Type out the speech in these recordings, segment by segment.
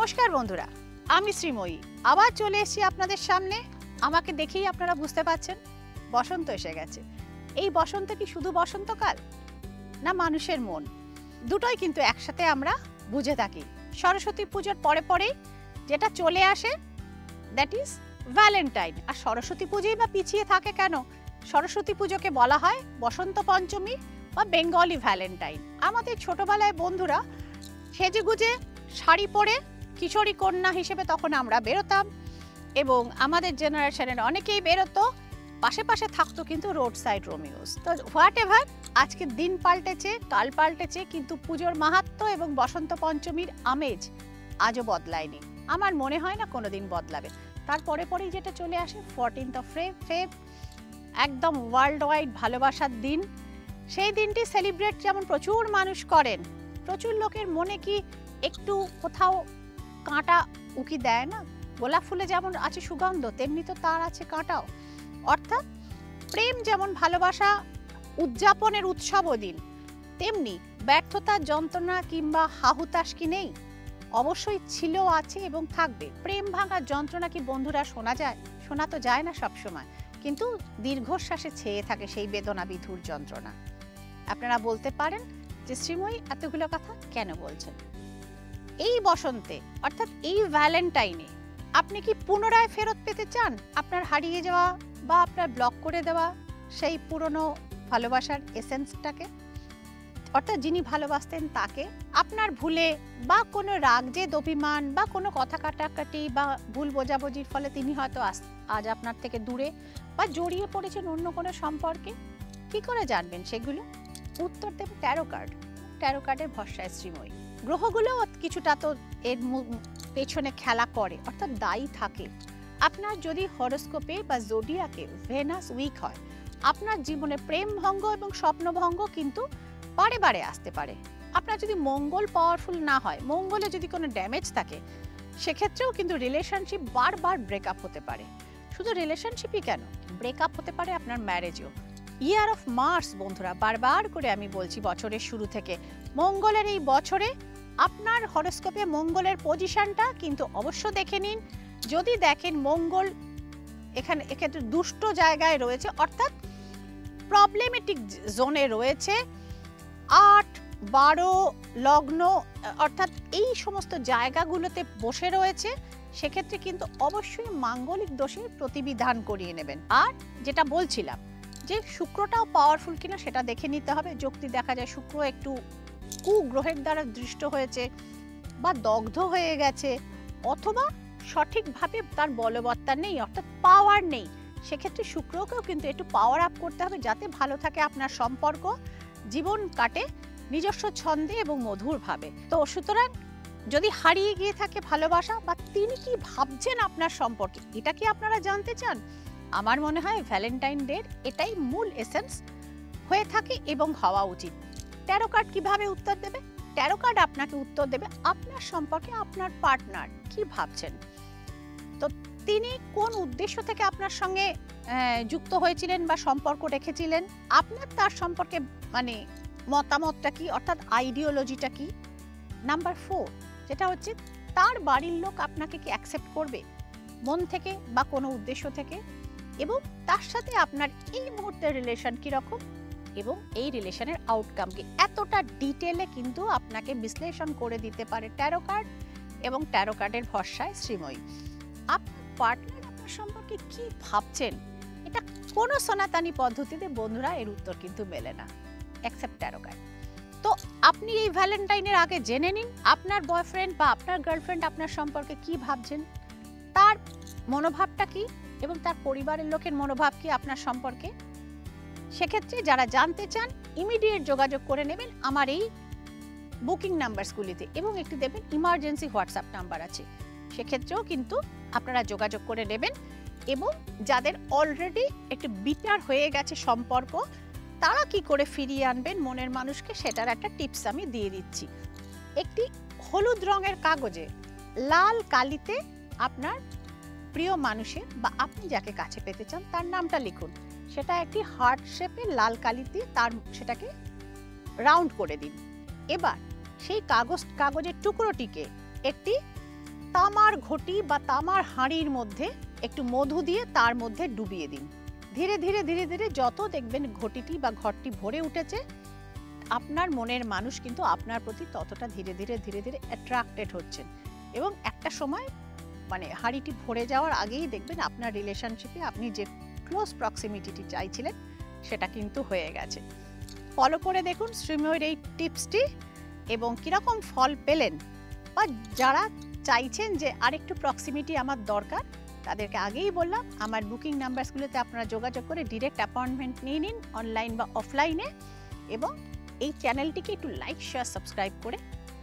নমস্কার বন্ধুরা, আমি শ্রীময়ী আবার চলে এসেছি আপনাদের সামনে। আমাকে দেখেই আপনারা বুঝতে পারছেন বসন্ত এসে গেছে। এই বসন্ত কি শুধু বসন্তকাল, না মানুষের মন, দুটোই কিন্তু একসাথে আমরা বুঝে থাকি। সরস্বতী পুজোর পরে পরেই যেটা চলে আসে দ্যাট ইজ ভ্যালেন্টাইন। আর সরস্বতী পুজোই বা পিছিয়ে থাকে কেন? সরস্বতী পুজোকে বলা হয় বসন্ত পঞ্চমী বা বেঙ্গলি ভ্যালেন্টাইন। আমাদের ছোটবেলায় বন্ধুরা সেজেগুজে শাড়ি পরে কিশোরী কন্যা হিসেবে তখন আমরা বেরোতাম এবং আমাদের জেনারেশনের অনেকেই বেরোতো, পাশে পাশে থাকতো কিন্তু রোড সাইড রোমিওস। তো হোয়াট এভার, আজকের দিন পাল্টেছে, কাল পাল্টেছে, কিন্তু পুজোর মাহাত্ম্য এবং বসন্ত পঞ্চমীর আমেজ আজও বদলায়নি। আমার মনে হয় না কোনোদিন বদলাবে। তারপরে পরেই যেটা চলে আসে 14th of Feb, একদম ওয়ার্ল্ড ওয়াইড ভালোবাসার দিন। সেই দিনটি সেলিব্রেট যেমন প্রচুর মানুষ করেন, প্রচুর লোকের মনে কি একটু কোথাও কাঁটা উকি দেয় না? গোলাপ ফুলে যেমন আছে সুগন্ধ, তেমনি তো তার আছে কাঁটাও। অর্থাৎ প্রেম যেমন ভালোবাসা উদযাপনের উৎসব দিন, তেমনি ব্যর্থতার যন্ত্রণা কিংবা হাহুতাশ কি নেই? অবশ্যই ছিল, আছে এবং থাকবে। প্রেম ভাঙার যন্ত্রণা কি বন্ধুরা শোনা যায়? শোনা তো যায় না সবসময়, কিন্তু দীর্ঘশ্বাসে ছেয়ে থাকে সেই বেদনা বিধুর যন্ত্রণা। আপনারা বলতে পারেন যে শ্রীময়ী এতগুলো কথা কেন বলছেন? এই বসন্তে অর্থাৎ এই ভ্যালেন্টাইনে আপনি কি পুনরায় ফেরত পেতে চান আপনার হারিয়ে যাওয়া বা আপনার ব্লক করে দেওয়া সেই পুরনো ভালোবাসার এসেন্সটাকে? অর্থাৎ যিনি ভালোবাসতেন তাকে আপনার ভুলে বা কোনো রাগ যে অভিমান বা কোনো কথা কাটাকাটি বা ভুল বোঝাবুঝির ফলে তিনি হয়তো আজ আপনার থেকে দূরে বা জড়িয়ে পড়েছেন অন্য কোনো সম্পর্কে। কি করে জানবেন সেগুলো? উত্তর দেবে ট্যারো কার্ড। ট্যারো কার্ডের ভরসায় শ্রীময়ী। গ্রহগুলোও কিছুটা তো এর পেছনে খেলা করে, অর্থাৎ দায়ী থাকে। আপনার যদি হরোস্কোপে বা জোডিয়াকে ভেনাস উইক হয়, আপনার জীবনে প্রেম ভঙ্গ এবং স্বপ্নভঙ্গ কিন্তু বারে বারে আসতে পারে। আপনার যদি মঙ্গল পাওয়ারফুল না হয়, মঙ্গলে যদি কোনো ড্যামেজ থাকে, সেক্ষেত্রেও কিন্তু রিলেশনশিপ বারবার ব্রেকআপ হতে পারে। শুধু রিলেশনশিপই কেন, ব্রেকআপ হতে পারে আপনার ম্যারেজও। ইয়ার অফ মার্স বন্ধুরা, বারবার করে আমি বলছি বছরের শুরু থেকে, মঙ্গলের এই বছরে আপনার হরোস্কোপে মঙ্গলের পজিশনটা কিন্তু অবশ্য দেখে নিন। যদি দেখেন মঙ্গল এক্ষেত্রে দুষ্ট জায়গায় রয়েছে, অর্থাৎ প্রবলেমেটিক জোনে রয়েছে, 8, 12 লগ্ন, অর্থাৎ এই সমস্ত জায়গাগুলোতে বসে রয়েছে, সেক্ষেত্রে কিন্তু অবশ্যই মাঙ্গলিক দোষের প্রতিবিধান করিয়ে নেবেন। আর যেটা বলছিলাম যে শুক্রটাও পাওয়ারফুল কিনা সেটা দেখে নিতে হবে। যুক্তি দেখা যায় শুক্র একটু কুগ্রহের দ্বারা দৃষ্ট হয়েছে বা দগ্ধ হয়ে গেছে, অথবা সঠিকভাবে তার বলবত্তা নেই, অর্থাৎ পাওয়ার নেই। সেক্ষেত্রে শুক্রকেও কিন্তু একটু পাওয়ার আপ করতে হবে, যাতে ভালো থাকে আপনার সম্পর্ক, জীবন কাটে নিজস্ব ছন্দে এবং মধুরভাবে। তো সুতরাং যদি হারিয়ে গিয়ে থাকে ভালোবাসা বা তিনি কি ভাবছেন আপনার সম্পর্কে, এটা কি আপনারা জানতে চান? আমার মনে হয় ভ্যালেন্টাইন ডের এটাই মূল এসেন্স হয়ে থাকে এবং হওয়া উচিত। ট্যারো কার্ড কিভাবে উত্তর দেবে? ট্যারো কার্ড আপনাকে উত্তর দেবে আপনার সম্পর্কে আপনার পার্টনার কি ভাবছেন। তো তিনি কোন উদ্দেশ্য থেকে আপনার সঙ্গে যুক্ত হয়েছিলেন বা সম্পর্ক রেখেছিলেন, আপনার তার সম্পর্কে মানে মতামতটা কি, অর্থাৎ আইডিওলজিটা কি। নাম্বার 4 যেটা হচ্ছে তার বাড়ির লোক আপনাকে কি অ্যাকসেপ্ট করবে মন থেকে বা কোনো উদ্দেশ্য থেকে, এবং তার সাথে আপনার এই মুহূর্তের রিলেশন কিরকম এবং এই রিলেশনের আউটকাম কি। এতটা ডিটেলে কিন্তু আপনাকে বিশ্লেষণ করে দিতে পারে ট্যারো কার্ড এবং ট্যারো কার্ডের ভরসায় শ্রীময়ী। আপনার পার্টনার আপনার সম্পর্কে কি ভাবছেন, এটা কোনো সনাতনী পদ্ধতিতে বন্ধুরা এর উত্তর কিন্তু মেলে না, এক্সেপ্ট ট্যারো কার্ড। তো আপনি এই ভ্যালেন্টাইনের আগে জেনে নিন আপনার বয়ফ্রেন্ড বা আপনার গার্লফ্রেন্ড আপনার সম্পর্কে কি ভাবছেন, তার মনোভাবটা কি এবং তার পরিবারের লোকের মনোভাব কি আপনার সম্পর্কে। সেক্ষেত্রে যারা জানতে চান ইমিডিয়েট যোগাযোগ করে নেবেন আমার এই বুকিং নাম্বারসগুলিতে, এবং একটি দেবেন ইমার্জেন্সি হোয়াটসঅ্যাপ নাম্বার আছে, সেক্ষেত্রেও কিন্তু আপনারা যোগাযোগ করে নেবেন। এবং যাদের অলরেডি একটু বিটার হয়ে গেছে সম্পর্ক, তারা কি করে ফিরিয়ে আনবেন মনের মানুষকে, সেটার একটা টিপস আমি দিয়ে দিচ্ছি। একটি হলুদ রঙের কাগজে লাল কালিতে আপনার প্রিয় মানুষের বা আপনি যাকে কাছে পেতে চান তার নামটা লিখুন। সেটা একটি হার্ট শেপে লাল কালি দিয়ে সেটাকে রাউন্ড করে দিন। এবার সেই কাগজের টুকরোটিকে একটি তামার ঘটি বা তামার হাঁড়ির মধ্যে একটু মধু দিয়ে তার মধ্যে ডুবিয়ে দিন। ধীরে ধীরে ধীরে ধীরে যত দেখবেন ঘটিটি বা ঘরটি ভরে উঠেছে, আপনার মনের মানুষ কিন্তু আপনার প্রতি ততটা ধীরে ধীরে ধীরে ধীরে অ্যাট্রাক্টেড হচ্ছেন, এবং একটা সময় মানে হাঁড়িটি ভরে যাওয়ার আগেই দেখবেন আপনার রিলেশনশিপে আপনি যে ক্লোজ প্রক্সিমিটিটি চাইছিলেন সেটা কিন্তু হয়ে গেছে। ফলো করে দেখুন শ্রীময়ীর এই টিপসটি এবং কীরকম ফল পেলেন, বা যারা চাইছেন যে আরেকটু প্রক্সিমিটি আমার দরকার, তাদেরকে আগেই বললাম আমার বুকিং নাম্বারসগুলোতে আপনারা যোগাযোগ করে ডিরেক্ট অ্যাপয়েন্টমেন্ট নিয়ে নিন, অনলাইন বা অফলাইনে। এবং এই চ্যানেলটিকে একটু লাইক, শেয়ার, সাবস্ক্রাইব করে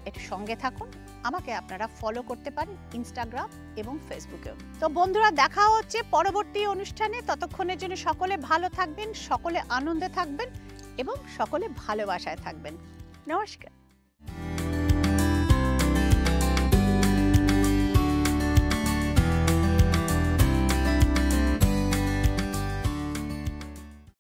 একটু সঙ্গে থাকুন। আমাকে আপনারা ফলো করতে পারেন ইনস্টাগ্রাম এবং ফেসবুকেও। তো বন্ধুরা, দেখা হচ্ছে পরবর্তী অনুষ্ঠানে। ততক্ষণের জন্য সকলে ভালো থাকবেন, সকলে আনন্দে থাকবেন এবং সকলে ভালোবাসায় থাকবেন। নমস্কার।